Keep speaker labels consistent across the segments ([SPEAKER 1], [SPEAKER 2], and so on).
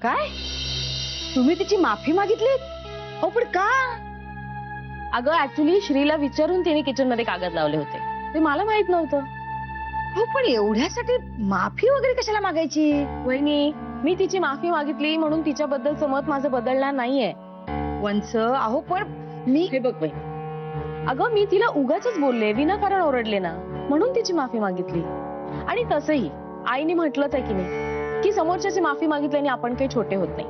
[SPEAKER 1] काय तुम्ही तिची माफी मागितली? हो पण का?
[SPEAKER 2] अगं ऍक्च्युली श्रीला विचारून तिने किचन मध्ये कागद लावले होते, ते मला माहित नव्हतं.
[SPEAKER 1] हो पण एवढ्यासाठी माफी वगैरे कशाला मागायची?
[SPEAKER 2] वहिनी, मी तिची माफी मागितली म्हणून तिच्याबद्दलचं मत माझं बदलणार नाहीये.
[SPEAKER 1] वंच अहो पण मी
[SPEAKER 2] हे बघ बाई, अगं मी तिला उगाच बोलले, विनाकारण ओरडले ना, म्हणून तिची माफी मागितली. आणि तसंही आईने म्हटलंच आहे की नाही की समोरच्याची माफी मागितल्याने आपण काही छोटे होत नाही.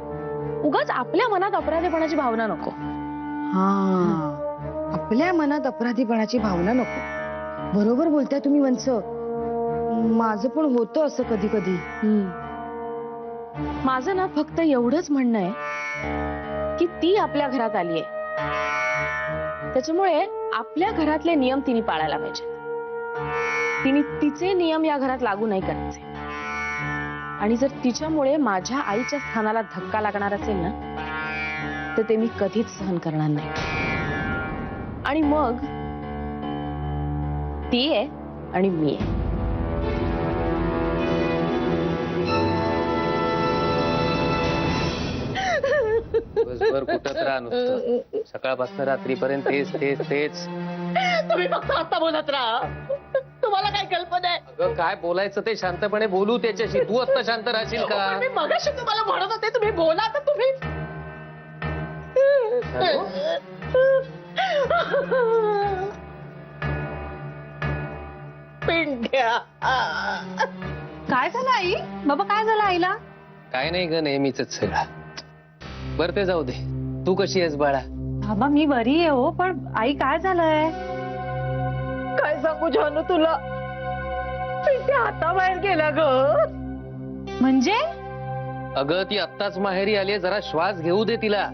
[SPEAKER 2] उगाच आपल्या मनात अपराधीपणाची भावना नको.
[SPEAKER 1] हा, आपल्या मनात अपराधीपणाची भावना नको. बरोबर बोलताय तुम्ही वंच. माझं पण होतं असं कधी कधी.
[SPEAKER 2] माझं ना फक्त एवढंच म्हणणं आहे की ती आपल्या घरात आलीये, त्याच्यामुळे आपल्या घरातले नियम तिने पाळायला पाहिजे. तिने तिचे नियम या घरात लागू नाही करायचे. आणि जर तिच्यामुळे माझ्या आईच्या स्थानाला धक्का लागणार असेल ना, तर ते मी कधीच सहन करणार नाही. आणि मग ती आहे आणि मी आहे.
[SPEAKER 3] दिवसभर कुठत राहा नुसतं, सकाळपासून रात्रीपर्यंत तेच तेच तेच.
[SPEAKER 2] तुम्ही फक्त आता बोलत राहा, तुम्हाला काय कल्पना आहे?
[SPEAKER 3] अगं काय बोलायचं ते शांतपणे बोलू त्याच्याशी. तू आता शांत राहशील का?
[SPEAKER 2] मी मगाशी तुम्हाला म्हणत होते तुम्ही बोला, तर तुम्ही पिंड्या.
[SPEAKER 1] काय झालं आई? बाबा काय झालं आईला?
[SPEAKER 3] काय नाही ग, नेहमीच सगळं. बरं ते जाऊ दे, तू कशी आहेस बाळा?
[SPEAKER 1] बाबा मी बरी आहे हो, पण आई काय झालंय?
[SPEAKER 2] काय सांगू जानू तुला, पिंट्या हाताबाहेर गेला ग.
[SPEAKER 1] म्हणजे?
[SPEAKER 3] अगं ती आत्ताच माहेरी आली, जरा श्वास घेऊ दे तिला.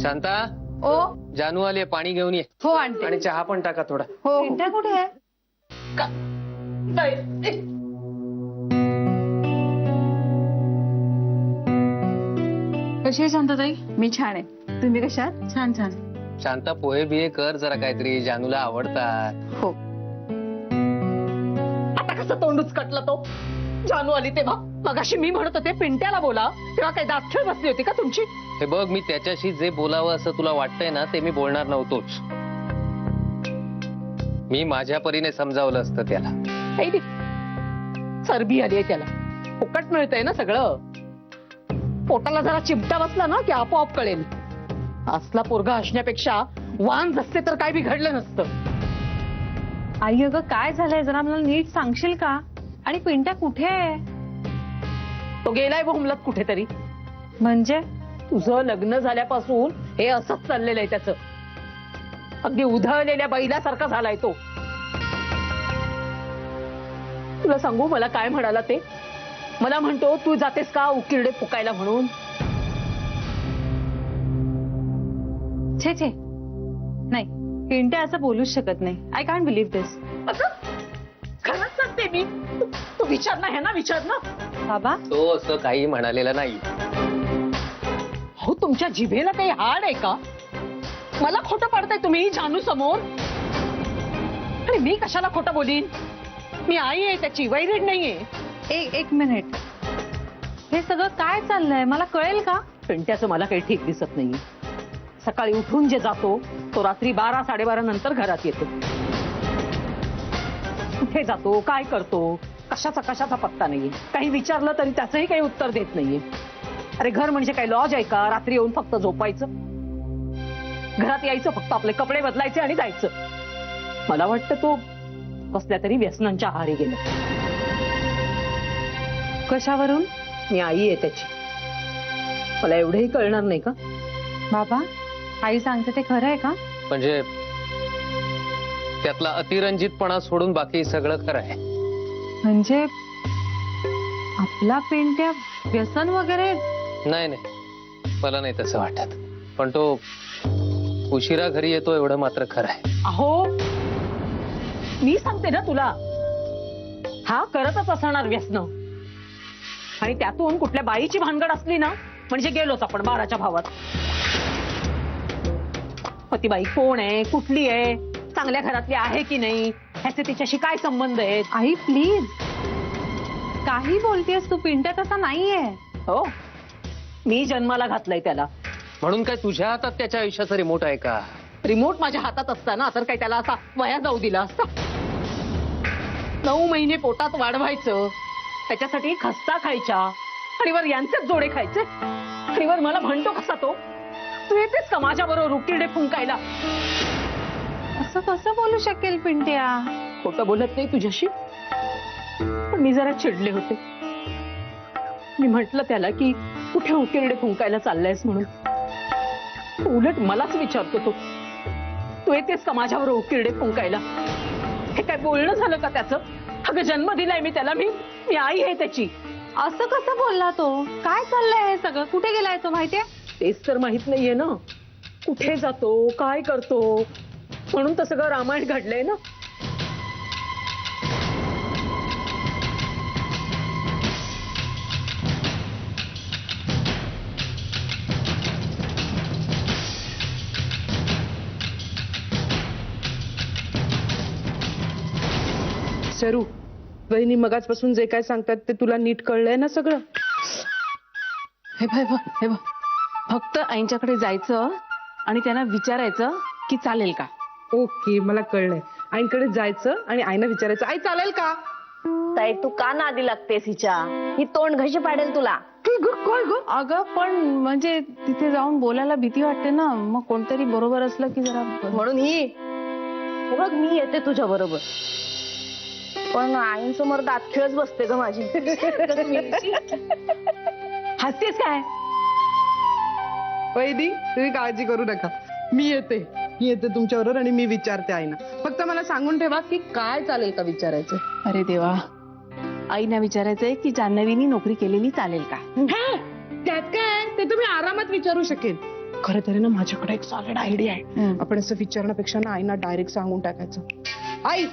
[SPEAKER 3] शांता,
[SPEAKER 1] ओ
[SPEAKER 3] जानू आली, पाणी घेऊन ये.
[SPEAKER 1] हो आणते.
[SPEAKER 3] आणि चहा पण टाका थोडा.
[SPEAKER 1] हो पिंट्या कुठे आहे? कशी आहे शांताताई? मी छान आहे, तुम्ही कशा आहात? छान छान.
[SPEAKER 3] शांता पोहे बिहे कर जरा काहीतरी, जानूला आवडतात.
[SPEAKER 1] हो.
[SPEAKER 2] आता कसं तोंडूच कटलं तो? जानू आली तेव्हा मगाशी मी म्हणत होते पिंट्याला बोला, तेव्हा काही दातखिळ बसली होती का तुमची?
[SPEAKER 3] हे बघ, मी त्याच्याशी जे बोलावं असं तुला वाटतंय ना, ते मी बोलणार नव्हतोच. मी माझ्या परीने समजावलं असतं त्याला.
[SPEAKER 2] चरबी आली आहे त्याला, फुकट मिळतंय ना सगळं. पोटाला जरा चिमटा बसला ना की आपोआप कळेल. असला पोरगा असण्यापेक्षा वांज असते तर काय बिघडलं नसतं.
[SPEAKER 1] आई अगं काय झालंय जरा मला नीट सांगशील का? आणि पिंट्या कुठे आहे?
[SPEAKER 2] तो गेलाय बोंबलत कुठेतरी.
[SPEAKER 1] म्हणजे?
[SPEAKER 2] तुझं लग्न झाल्यापासून हे असंच चाललेलं आहे त्याचं. अगदी उधळलेल्या बैलासारखा झालाय तो. तुला सांगू मला काय म्हणाला ते? मला म्हणतो तू जातेस का उकिरडे फुकायला म्हणून.
[SPEAKER 1] छे छे, नाही पिंट्या असं बोलूच शकत नाही. आय कांट बिलीव्ह दिस.
[SPEAKER 2] असं खरंच सांगते मी. तू विचार ना, ह्यांना विचार ना.
[SPEAKER 1] बाबा
[SPEAKER 3] तो असं काही म्हणालेला नाही.
[SPEAKER 2] हो तुमच्या जिभेला काही हाड आहे का? मला खोटं पाडताय तुम्ही जानू समोर. आणि मी कशाला खोटं बोलीन? मी आई आहे त्याची, वैरीण नाहीये.
[SPEAKER 1] एक मिनिट, हे सगळं काय चाललंय मला कळेल का?
[SPEAKER 2] पिंट्याचं मला काही ठीक दिसत नाही. सकाळी उठून जे जातो तो रात्री 12-12:30 नंतर घरात येतो. कुठे जातो, काय करतो, कशाचा पत्ता नाहीये. काही विचारलं तरी त्याचंही काही उत्तर देत नाहीये. अरे घर म्हणजे काय लॉज आहे का? रात्री येऊन फक्त झोपायचं, घरात यायचं, फक्त आपले कपडे बदलायचे आणि जायचं. मला वाटतं तो कसल्या तरी व्यसनांच्या आहारी गेला.
[SPEAKER 1] कशावरून?
[SPEAKER 2] मी आई आहे त्याची, मला एवढंही कळणार नाही का?
[SPEAKER 1] बाबा आई सांगते ते खरं आहे का?
[SPEAKER 3] म्हणजे त्यातला अतिरंजितपणा सोडून बाकी सगळं खरं आहे.
[SPEAKER 1] म्हणजे आपला पिंट्या व्यसन वगैरे?
[SPEAKER 3] नाही नाही, मला नाही तसं वाटत. पण तो उशिरा घरी येतो एवढं मात्र खरं आहे.
[SPEAKER 2] अहो मी सांगते ना तुला, हा करतच असणार व्यसन. आणि त्यातून कुठल्या बाईची भानगड असली ना म्हणजे गेलोच आपण 12च्या भावात. ती बाई कोण आहे, कुठली आहे, चांगल्या घरातली आहे की नाही, ह्याचे तिच्याशी काय संबंध आहेत?
[SPEAKER 1] आई प्लीज.
[SPEAKER 4] काही बोलतेस तू? पिंट्या तसा नाहीये.
[SPEAKER 2] हो, मी जन्माला घातलंय त्याला.
[SPEAKER 3] म्हणून काय तुझ्या हातात त्याच्या आयुष्याचा रिमोट आहे का?
[SPEAKER 2] रिमोट माझ्या हातात असताना तर काय त्याला असा वया जाऊ दिला असता? 9 महिने पोटात वाढवायचं, त्याच्यासाठी खस्ता खायच्या आणि वर यांचेच जोडे खायचे. आणि वर मला म्हणतो कसा तो, तू येतेस का माझ्या बरोबर उकिरडे फुंकायला?
[SPEAKER 4] असं कसं बोलू शकेल पिंट्या?
[SPEAKER 2] खोटं बोलत नाही तुझ्याशी, पण मी जरा चिडले होते. मी म्हंटल त्याला की कुठे उकिरडे फुंकायला चाललायस म्हणून. उलट मलाच विचारतो तो, तू येतेस का माझ्यावर उकिरडे फुंकायला? हे काय बोलणं झालं का त्याचं? अगं जन्म दिलाय मी त्याला, मी आई आहे त्याची.
[SPEAKER 4] असं कसं बोलला तो? काय चाललंय हे सगळं? कुठे गेलाय तो माहितीये?
[SPEAKER 2] तेच तर माहित नाहीये ना, कुठे जातो, काय करतो. म्हणून तर सगळं रामायण घडलंय ना.
[SPEAKER 5] शरू, वहिनी मगाचपासून जे काय सांगतात ते तुला नीट कळलंय ना सगळं?
[SPEAKER 4] हे बघ फक्त आईंच्याकडे जायचं आणि त्यांना विचारायचं की चालेल का.
[SPEAKER 5] ओके, मला कळलंय. आईकडे जायचं आणि आईना विचारायचं, आई चालेल का?
[SPEAKER 6] ताई तू का नादी लागतेस हिच्या? ही तोंड घशी पाडेल तुला.
[SPEAKER 5] काय ग?
[SPEAKER 4] अगं पण म्हणजे तिथे जाऊन बोलायला भीती वाटते ना, मग कोणतरी बरोबर असलं की जरा
[SPEAKER 6] म्हणून ही हे बघ, मी येते तुझ्या बरोबर, पण आईंसमोर दातखिळच बसते ग माझी.
[SPEAKER 4] हसतेस काय?
[SPEAKER 5] वहिनी तुम्ही काळजी करू नका, मी येते तुमच्याबरोबर आणि मी विचारते आईना. फक्त मला सांगून ठेवा की काय चालेल का विचारायचं.
[SPEAKER 4] अरे देवा, आईना विचारायचंय की जान्हवीनी नोकरी केलेली चालेल का.
[SPEAKER 5] त्यात काय, ते तुम्ही आरामात विचारू शकेल. खरं तरी ना माझ्याकडे एक सॉलिड आयडिया आहे. आपण असं विचारण्यापेक्षा ना आईना डायरेक्ट सांगून टाकायचं, आई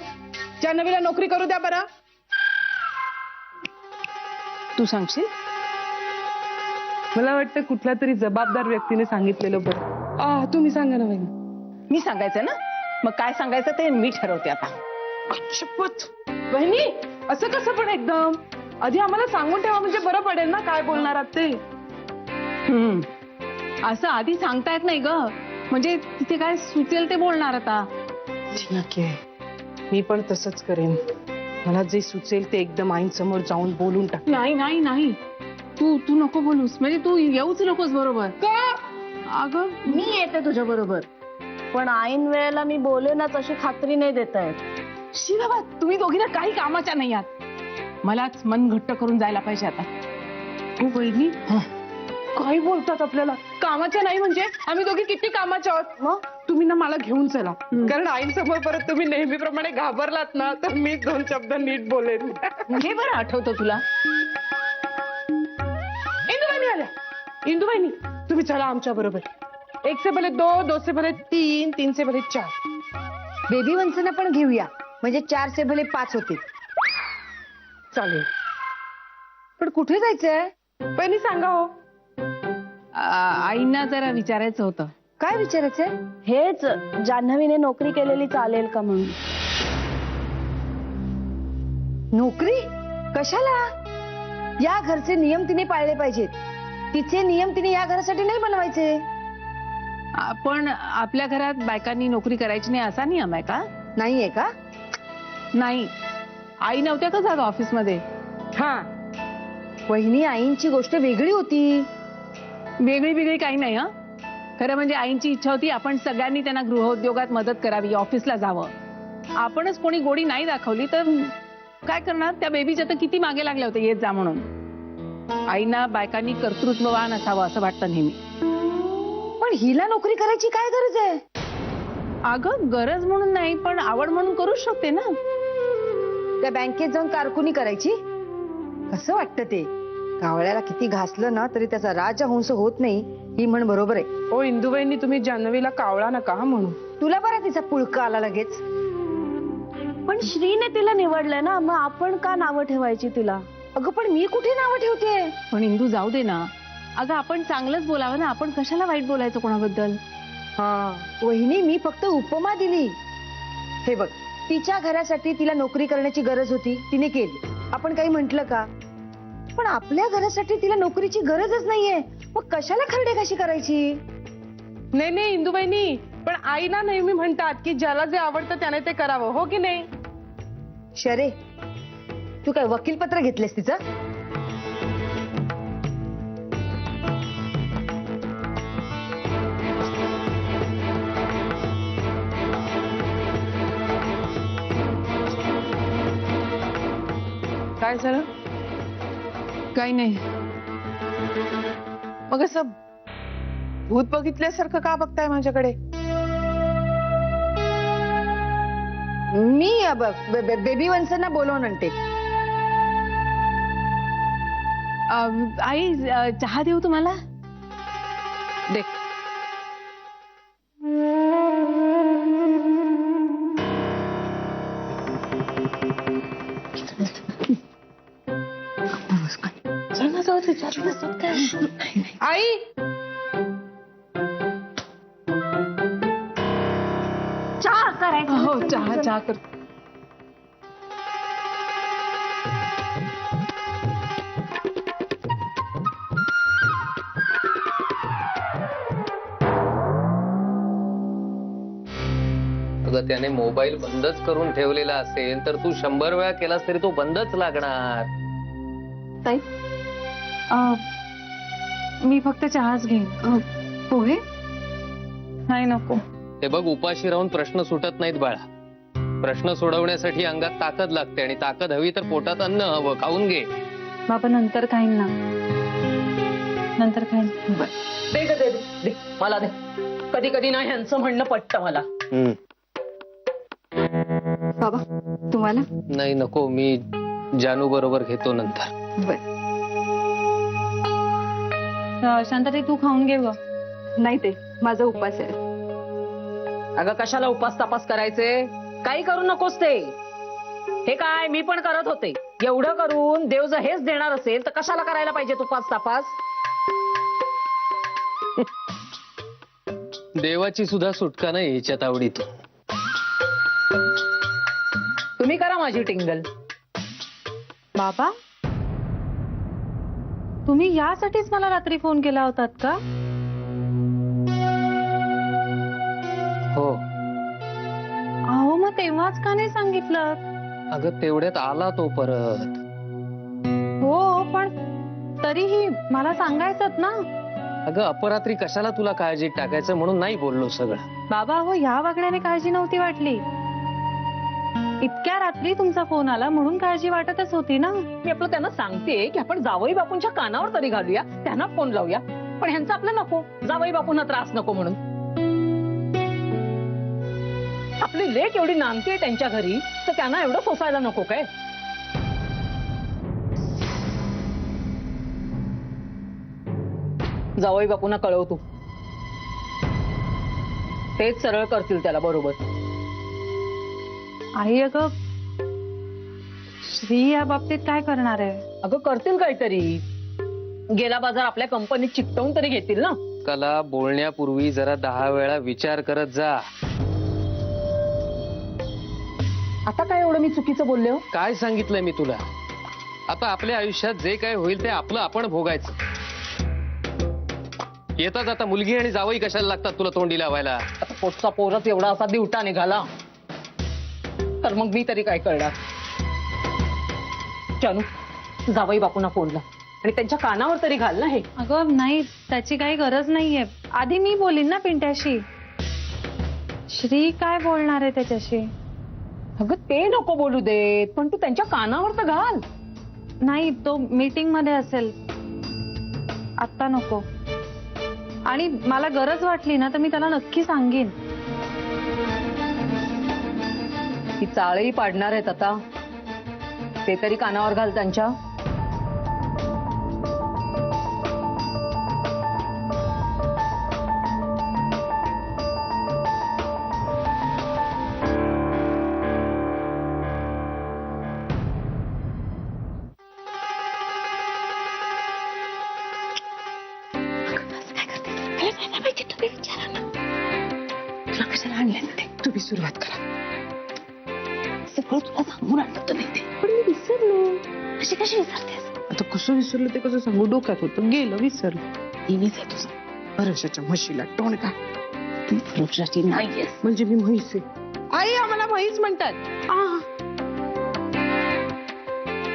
[SPEAKER 5] जान्हवीला नोकरी करू द्या बरं.
[SPEAKER 4] तू सांगशील?
[SPEAKER 5] मला वाटतं कुठल्या तरी जबाबदार व्यक्तीने सांगितलेलं बरं. तुम्ही सांगा ना वहिनी.
[SPEAKER 2] मी सांगायचं ना, मग काय सांगायचं ते मी ठरवते आता.
[SPEAKER 5] शपथ वहिनी, असं कसं पण एकदम? आधी आम्हाला सांगून ठेवा म्हणजे बरं पडेल ना काय बोलणार आहात ते.
[SPEAKER 4] असं आधी सांगता येत नाही ग, म्हणजे तिथे काय सुचेल ते बोलणार आता.
[SPEAKER 5] ठीक आहे, मी पण तसंच करेन. मला जे सुचेल ते एकदम आईंसमोर जाऊन बोलून टाक.
[SPEAKER 4] नाही तू नको बोलूस, म्हणजे तू येऊच नकोस. बरोबर अगं
[SPEAKER 6] मी येते तुझ्या बरोबर, पण ऐन वेळेला मी बोलेनच अशी खात्री नाही देता येत.
[SPEAKER 4] शी बाबा, तुम्ही दोघींना काही कामाच्या नाही आहात. मलाच मन घट्ट करून जायला पाहिजे आता.
[SPEAKER 5] हो वहिनी, काय बोलतात आपल्याला कामाच्या नाही? म्हणजे आम्ही दोघी किती कामाच्या आहोत. मग तुम्ही ना मला घेऊन चला, कारण आईंसमोर परत तुम्ही नेहमीप्रमाणे घाबरलात ना तर मी 2 शब्द नीट बोलेन.
[SPEAKER 2] हे बरं आठवतं तुला.
[SPEAKER 5] इंदुबाईनी आल्या. इंदुबाईनी तुम्ही चला आमच्या बरोबर. 1 से भले 2, 2 से भले 3, 3 से भले 4.
[SPEAKER 1] बेबी वंसना पण घेऊया, म्हणजे 4 से भले 5 होते.
[SPEAKER 5] चालेल.
[SPEAKER 1] पण कुठे जायचंय?
[SPEAKER 5] वहिनी सांगा हो.
[SPEAKER 4] आईंना जरा विचारायचं होतं.
[SPEAKER 1] काय विचारायचंय?
[SPEAKER 6] हेच, जान्हवीने नोकरी केलेली चालेल का म्हणून.
[SPEAKER 1] नोकरी कशाला? या घरचे नियम तिने पाळले पाहिजेत. तिचे नियम तिने या घरासाठी नाही बनवायचे.
[SPEAKER 4] पण आपल्या घरात बायकांनी नोकरी करायची नाही असा नियम आहे का?
[SPEAKER 1] नाहीये का?
[SPEAKER 4] नाही, आई नव्हत्या का जात ऑफिसमध्ये?
[SPEAKER 1] हा, वहिनी आईंची गोष्ट वेगळी होती.
[SPEAKER 4] वेगळी काही नाही. हा, खरं म्हणजे आईंची इच्छा होती आपण सगळ्यांनी त्यांना गृहोद्योगात मदत करावी, ऑफिसला जावं. आपणच कोणी गोडी नाही दाखवली तर काय करणार? त्या बेबीच्या तर किती मागे लागल्या होत्या येत जा म्हणून. आईना बायकांनी कर्तृत्ववान असावं असं वाटतं नेहमी.
[SPEAKER 1] पण हिला नोकरी करायची काय गरज आहे?
[SPEAKER 4] अगं गरज म्हणून नाही, पण आवड म्हणून करू शकते ना.
[SPEAKER 1] त्या बँकेत जाऊन कारकुनी करायची? कसं वाटतं ते? कावळ्याला किती घासलं ना तरी त्याचा राजहंस होत नाही, ही म्हण बरोबर आहे.
[SPEAKER 5] ओ इंदुबाईंनी तुम्ही जान्हवीला कावळा नका म्हणू.
[SPEAKER 1] तुला बरा तिचा पुळका आला लगेच.
[SPEAKER 6] पण श्रीने तिला निवडलंय ना, मग आपण का नावं ठेवायची तिला?
[SPEAKER 1] अगं पण मी कुठे नावं ठेवते?
[SPEAKER 4] पण इंदू जाऊ दे ना. अगं आपण चांगलंच बोलावं ना, आपण कशाला वाईट बोलायचं कोणाबद्दल?
[SPEAKER 1] हा वहिनी, मी फक्त उपमा दिली. हे बघ, तिच्या घरासाठी तिला नोकरी करण्याची गरज होती, तिने केली. आपण काही म्हंटल का? पण आपल्या घरासाठी तिला नोकरीची गरजच नाहीये, मग कशाला खरडे कशी करायची?
[SPEAKER 5] नाही नाही इंदुबाईनी, पण आई ना नेहमी म्हणतात की ज्याला जे आवडतं त्याने ते करावं, हो की नाही?
[SPEAKER 1] शरे, तू काय वकीलपत्र घेतलेस तिचं?
[SPEAKER 5] काय झालं?
[SPEAKER 4] काही नाही.
[SPEAKER 5] मग असं भूत बघितल्यासारखं का बघताय माझ्याकडे?
[SPEAKER 1] मी बेबी वंसना बोलवून आणते.
[SPEAKER 4] आई चहा देऊ तुम्हाला?
[SPEAKER 2] दे.
[SPEAKER 5] आई
[SPEAKER 6] चहा करायचं.
[SPEAKER 4] हो चहा कर.
[SPEAKER 3] अगं त्याने मोबाईल बंदच करून ठेवलेला असेल तर तू 100 वेळा केलास तरी तो बंदच लागणार.
[SPEAKER 4] ताई मी फक्त चहाच घेईन. पोहे नाही नको.
[SPEAKER 3] हे बघ, उपाशी राहून प्रश्न सुटत नाहीत बाळा. प्रश्न सोडवण्यासाठी अंगात ताकद लागते आणि ताकद हवी तर पोटात अन्न हवं. खाऊन घे.
[SPEAKER 4] बाबा नंतर खाईन ना, नंतर खाईन.
[SPEAKER 2] दे ग, दे दे, दे मला दे. कधी कधी ना ह्यांचं म्हणणं पटतं मला.
[SPEAKER 1] बाबा तुम्हाला?
[SPEAKER 3] नाही नको, मी जानू बरोबर घेतो नंतर.
[SPEAKER 4] शांतताई तू खाऊन घे ग.
[SPEAKER 1] नाही ते माझा उपास आहे.
[SPEAKER 2] अगं कशाला उपास तापास करायचे? काही करू नकोस ते. हे काय मी पण करत होते. एवढं करून देव जर हेच देणार असेल तर कशाला करायला पाहिजे उपास तापास?
[SPEAKER 3] देवाची सुद्धा सुटका नाही ह्याच्यात आवडीत.
[SPEAKER 2] तुम्ही करा माझी टिंगल.
[SPEAKER 4] बाबा तुम्ही यासाठीच मला रात्री फोन केला होतात का?
[SPEAKER 3] हो.
[SPEAKER 4] अहो मग तेव्हाच का नाही सांगितलं?
[SPEAKER 3] अगं तेवढ्यात आला तो परत.
[SPEAKER 4] हो पण तरीही मला सांगायचंच ना.
[SPEAKER 3] अगं अपरात्री कशाला तुला काळजीत टाकायचं म्हणून नाही बोललो सगळं.
[SPEAKER 4] बाबा हो ह्या वागण्याने काळजी नव्हती वाटली. इतक्या रात्री तुमचा फोन आला म्हणून काळजी वाटतच होती ना.
[SPEAKER 2] मी आपलं त्यांना सांगते की आपण जावई बापूंच्या कानावर तरी घालूया, त्यांना फोन लावूया. पण ह्यांचं आपलं नको, जावई बापूंना त्रास नको म्हणून. आपली लेक एवढी नांदते त्यांच्या घरी तर त्यांना एवढं सोसायला नको काय? जावई बापूंना कळव तू. तेच सरळ करतील त्याला बरोबर.
[SPEAKER 4] आई अगं श्री या बाबतीत काय करणार आहे?
[SPEAKER 2] अगं करतील काहीतरी. गेला बाजार आपल्या कंपनीत चिकटवून तरी घेतील ना.
[SPEAKER 3] कला, बोलण्यापूर्वी जरा 10 वेळा विचार करत जा.
[SPEAKER 2] आता काय एवढं मी चुकीचं बोलले हो?
[SPEAKER 3] काय सांगितलंय मी तुला? आता आपल्या आयुष्यात जे काय होईल ते आपलं आपण भोगायचं. येतात आता मुलगी आणि जावई कशाला लागतात तुला तोंडी लावायला?
[SPEAKER 2] आता पोटचा पोरच एवढा असा दिवटा निघाला तर मग मी तरी काय करणार? जानू जावई बापूंना फोन लाव आणि त्यांच्या कानावर तरी घाल ना हे.
[SPEAKER 4] अगं नाही त्याची काही गरज नाहीये. आधी मी बोलीन ना पिंट्याशी. श्री काय बोलणार आहे त्याच्याशी?
[SPEAKER 2] अगं ते नको बोलू देत, पण तू त्यांच्या कानावर तर घाल.
[SPEAKER 4] नाही तो मीटिंग मध्ये असेल आता नको. आणि मला गरज वाटली ना तर मी त्याला नक्की सांगेन.
[SPEAKER 2] ती चाळही पाडणार आहेत आता, ते तरी कानावर घाल त्यांच्या.
[SPEAKER 5] तुम्ही सुरुवात करा.
[SPEAKER 6] सगळं तुला सांगून आणलं नाही ते. पण मी विसरलो. अशी कशी विसरतेस?
[SPEAKER 5] आता कसं विसरलं ते कसं सांगू, डोक्यात होतं गेलं विसरलं. तिनेच आहे तुझं भरोशाच्या म्हशीला टोणका.
[SPEAKER 4] ती पुरुषाची नाहीयेस.
[SPEAKER 5] म्हणजे मी म्हैस आहे. आई आम्हाला म्हैस म्हणतात.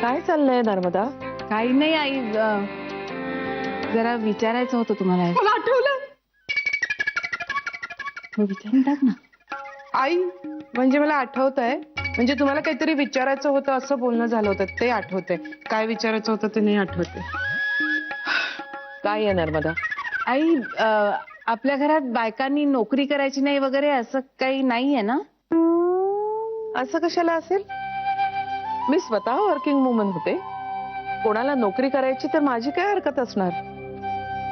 [SPEAKER 6] काय चाललंय नर्मदा?
[SPEAKER 4] काही नाही आई, जरा विचारायचं होतं तुम्हाला.
[SPEAKER 5] मला आठवलं.
[SPEAKER 4] हो, विचारून टाक ना.
[SPEAKER 5] आई म्हणजे मला आठवत आहे, म्हणजे तुम्हाला काहीतरी विचारायचं होतं असं बोलणं झालं होतं ते आठवतंय. काय विचारायचं होतं ते नाही आठवते.
[SPEAKER 6] काय आहे नर्मदा?
[SPEAKER 4] आई, आपल्या घरात बायकांनी नोकरी करायची नाही वगैरे असं काही नाहीये ना?
[SPEAKER 6] असं कशाला असेल? मी स्वतः वर्किंग वुमन होते. कोणाला नोकरी करायची तर माझी काय हरकत असणार?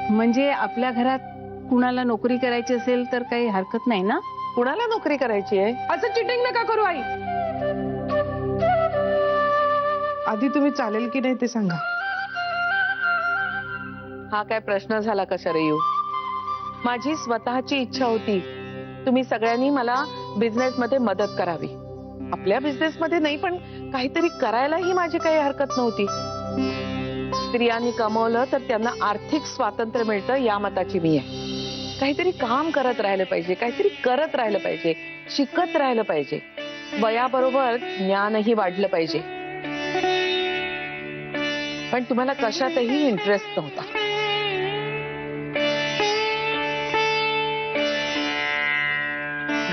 [SPEAKER 4] म्हणजे आपल्या घरात कुणाला नोकरी करायची असेल तर काही हरकत नाही ना?
[SPEAKER 6] कुणाला नोकरी करायची आहे?
[SPEAKER 5] असं चिटिंग नका करू आई. आधी तुम्ही चालेल की नाही ते सांगा.
[SPEAKER 6] हा काय प्रश्न झाला कशा रे येऊ? माझी स्वतःची इच्छा होती तुम्ही सगळ्यांनी मला बिझनेस मध्ये मदत करावी. आपल्या बिझनेस मध्ये नाही पण काहीतरी करायलाही माझी काही हरकत नव्हती. स्त्रियांनी कमवलं तर त्यांना आर्थिक स्वातंत्र्य मिळतं या मताची मी आहे. काहीतरी काम करत राहिलं पाहिजे, काहीतरी करत राहिलं पाहिजे, शिकत राहिलं पाहिजे. वयाबरोबर ज्ञानही वाढलं पाहिजे. पण तुम्हाला कशातही इंटरेस्ट नव्हता.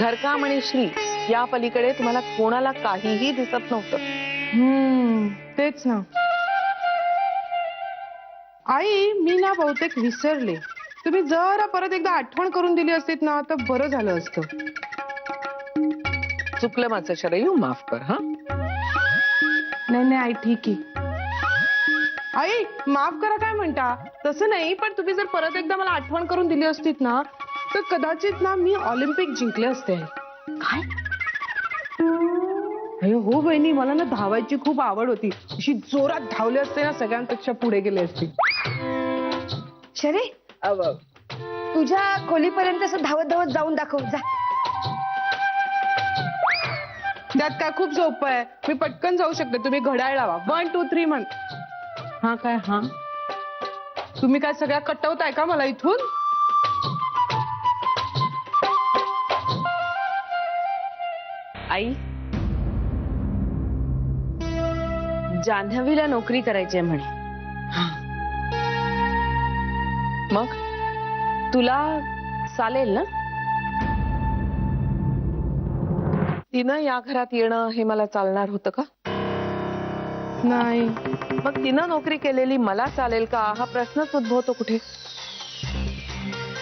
[SPEAKER 6] घरकाम आणि श्री या पलीकडे तुम्हाला कोणाला काहीही दिसत नव्हतं.
[SPEAKER 5] तेच ना. आई मी ना बहुतेक विसरले. तुम्ही जरा परत एकदा आठवण करून दिली असतीत ना तर बरं झालं असतं.
[SPEAKER 6] चुकलं माझं शरयू, माफ कर. हा
[SPEAKER 5] नाही नाही आई ठीक आहे. आई माफ करा काय म्हणता? तसं नाही, पण तुम्ही जर परत एकदा मला आठवण करून दिली असतीत ना तर कदाचित ना मी ऑलिम्पिक जिंकले असते.
[SPEAKER 4] काय?
[SPEAKER 5] अरे हो बहिणी, मला ना धावायची खूप आवड होती. अशी जोरात धावले असते ना, सगळ्यांपेक्षा पुढे गेले असते.
[SPEAKER 1] शरे, तुझ्या खोलीपर्यंत असं धावत धावत जाऊन दाखव जा.
[SPEAKER 5] त्यात काय खूप सोपं आहे. मी पटकन जाऊ शकते. तुम्ही घड्याळ लावा. 1 2 3 म्हण. हा काय? हा तुम्ही काय सगळ्या कटवताय का मला इथून?
[SPEAKER 6] आई, जान्हवीला नोकरी करायची आहे म्हणे. मग तुला चालेल ना? तिनं या घरात येणं हे मला चालणार होतं का?
[SPEAKER 5] नाही.
[SPEAKER 6] मग तिनं नोकरी केलेली मला चालेल का हा प्रश्नच उद्भवतो कुठे.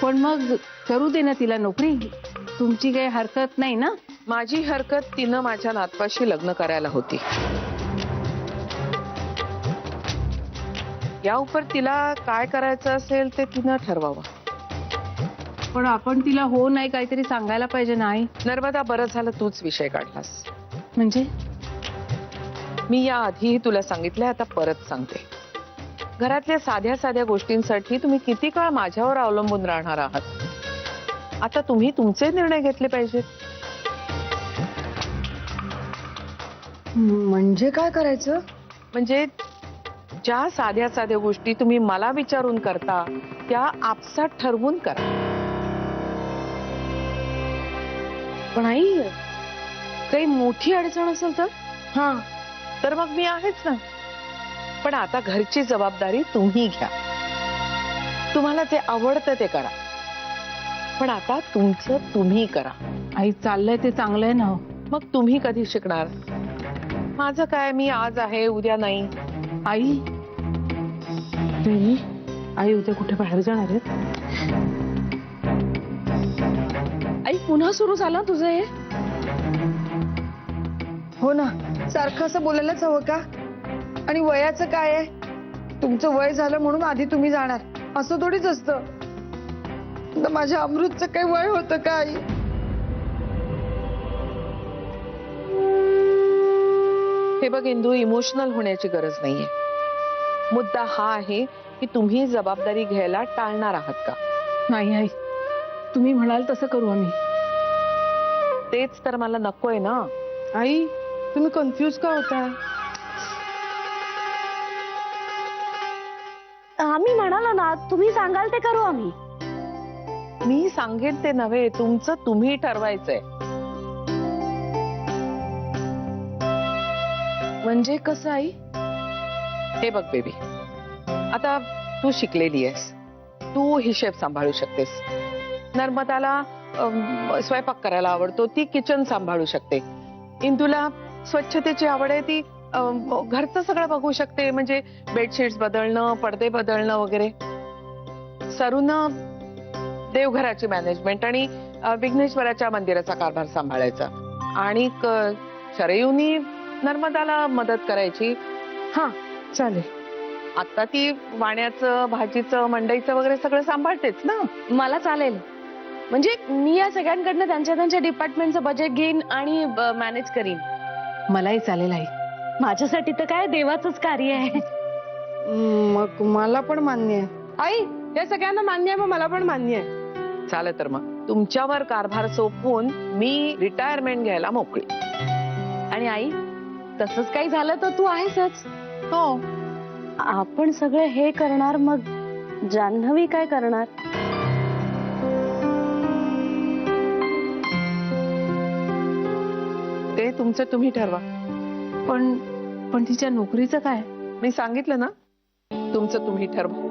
[SPEAKER 4] पण मग करू दे ना तिला नोकरी. तुमची काही हरकत नाही ना?
[SPEAKER 6] माझी हरकत तिनं माझ्या नातवाशी लग्न करायला होती. या उपर तिला काय करायचं असेल ते तिनं ठरवावं.
[SPEAKER 4] पण आपण तिला हो नाही काहीतरी सांगायला पाहिजे नाही?
[SPEAKER 6] नर्मदा, बरं झालं तूच विषय काढलास.
[SPEAKER 4] म्हणजे
[SPEAKER 6] मी या आधीही तुला सांगितलंय, आता परत सांगते. घरातल्या साध्या साध्या गोष्टींसाठी तुम्ही किती काळ माझ्यावर अवलंबून राहणार आहात? आता तुम्ही तुमचे निर्णय घेतले पाहिजेत.
[SPEAKER 1] म्हणजे काय करायचं?
[SPEAKER 6] म्हणजे ज्या साध्या साध्या गोष्टी तुम्ही मला विचारून करता त्या आपसात ठरवून करा. पण आई, काही मोठी अडचण असेल तर?
[SPEAKER 5] हा
[SPEAKER 6] तर मग मी आहेच ना. पण आता घरची जबाबदारी तुम्ही घ्या. तुम्हाला ते आवडतं ते करा, पण आता तुमचं तुम्ही करा.
[SPEAKER 4] आई, चाललंय ते चांगलं आहे ना.
[SPEAKER 6] मग तुम्ही कधी शिकणार? माझं काय, मी आज आहे उद्या नाही.
[SPEAKER 4] आई,
[SPEAKER 5] बहिणी, आई उद्या कुठे बाहेर जाणार आहेत?
[SPEAKER 6] आई, पुन्हा सुरू झालं तुझं हे?
[SPEAKER 1] हो ना, सारखं असं बोलायलाच हवं का? आणि वयाचं काय आहे? तुमचं वय झालं म्हणून आधी तुम्ही जाणार असं थोडीच असतं. तर माझ्या अमृतचं काही वय होतं का आई?
[SPEAKER 6] हे बघ इंदू, इमोशनल होण्याची गरज नाहीये. मुद्दा हा आहे की तुम्ही जबाबदारी घ्यायला टाळणार आहात का?
[SPEAKER 4] नाही आई, तुम्ही म्हणाल तसं करू आम्ही.
[SPEAKER 6] तेच तर मला नकोय ना.
[SPEAKER 5] आई तुम्ही कन्फ्यूज का होताय?
[SPEAKER 7] आम्ही म्हणालो ना, तुम्ही सांगाल ते करू आम्ही.
[SPEAKER 6] मी सांगेन ते नव्हे, तुमचं तुम्ही ठरवायचंय.
[SPEAKER 5] म्हणजे कसं आई?
[SPEAKER 6] हे बघ बेबी, आता तू शिकलेली आहेस, तू हिशेब सांभाळू शकतेस. नर्मदाला स्वयंपाक करायला आवडतो, ती किचन सांभाळू शकते. इंदूला स्वच्छतेची आवड आहे, ती घरचं सगळं बघू शकते, म्हणजे बेडशीट्स बदलणं, पडदे बदलणं वगैरे. सरून देवघराची मॅनेजमेंट आणि विघ्नेश्वराच्या मंदिराचा कारभार सांभाळायचा. आणि शरयूनी नर्मदाला मदत करायची.
[SPEAKER 5] हा चालेल.
[SPEAKER 6] आता ती वाण्याचं, भाजीचं, मंडईचं वगैरे सगळं सांभाळतेच ना.
[SPEAKER 7] मला चालेल. म्हणजे मी या सगळ्यांकडनं त्यांच्या त्यांच्या डिपार्टमेंटचं बजेट घेईन आणि मॅनेज करीन.
[SPEAKER 4] मलाही चालेल आई.
[SPEAKER 7] माझ्यासाठी तर काय देवाचंच कार्य आहे.
[SPEAKER 1] मग मला पण मान्य आहे.
[SPEAKER 5] आई, या सगळ्यांना मान्य आहे, मग मला पण मान्य आहे.
[SPEAKER 6] चालेल तर मग तुमच्यावर कारभार सोपवून मी रिटायरमेंट घ्यायला मोकळी.
[SPEAKER 7] आणि आई, तसंच काही झालं तर तू आहेसच.
[SPEAKER 6] हो.
[SPEAKER 7] आपण सगळं हे करणार, मग जान्हवी काय करणार?
[SPEAKER 6] ते तुमचं तुम्ही ठरवा.
[SPEAKER 4] पण तिच्या नोकरीचं काय?
[SPEAKER 6] मी सांगितलं ना, तुमचं तुम्ही ठरवा.